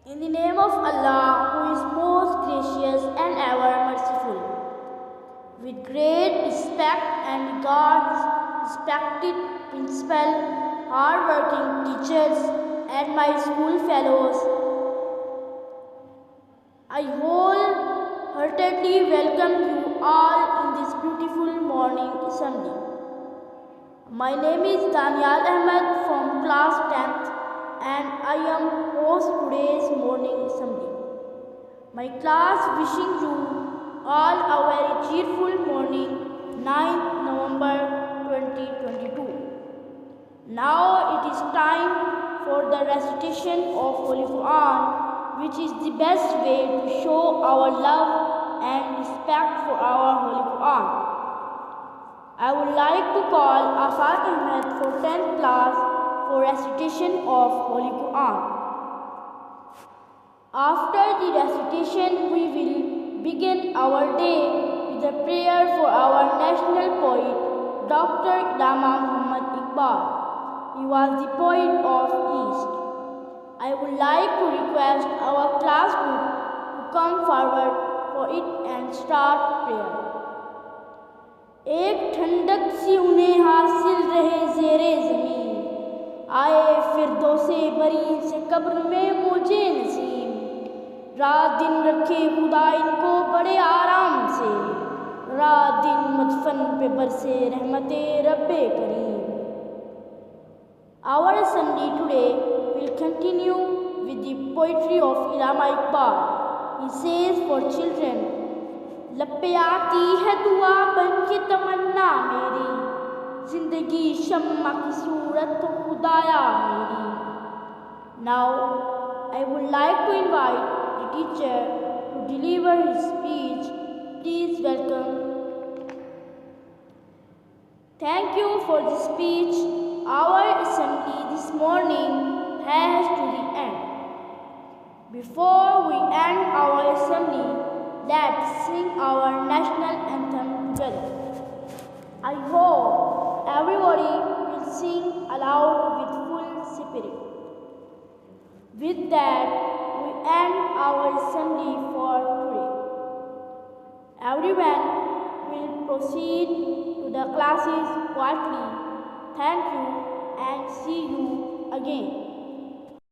In the name of Allah, who is most gracious and ever merciful. With great respect and regards, respected principal, hard-working teachers, and my school fellows, I wholeheartedly welcome you all in this beautiful morning assembly. My name is Danial Ahmed from class 10th and I am host today's morning assembly. My class wishing you all a very cheerful morning, 9th November 2022. Now it is time for the recitation of Holy Quran, which is the best way to show our love and respect for our Holy Quran. I would like to call Afaq Ahmed for 10th class for recitation of Holy Quran. After the recitation, we will begin our day with a prayer for our national poet, Dr. Muhammad Iqbal. He was the poet of East. I would like to request our class group to come forward for it and start prayer. एक ठंडक सी उन्हें हासिल रहे ज़ेरे ज़मीन, आए फिरदौसे बरी से कब्र में मौजे नसीम, रात दिन रखे खुदा इनको बड़े आराम से, रात दिन मदफन पे बरसे रहमते रब्बे करीम. Our assembly today will continue with the poetry of Iqbal. He says for children, लब पे आती है दुआ बन के तमन्ना मेरी, जिंदगी शम्मा की सूरत तो खुदाया मेरी. Now I would like to invite the teacher to deliver his speech. Please welcome. Thank you for the speech. Our assembly this morning has to the end. Before we end our assembly, let's sing our national anthem together. I hope everybody will sing aloud with full spirit. With that, we end our assembly for today. Everyone will proceed to the classes quietly. Thank you and see you again.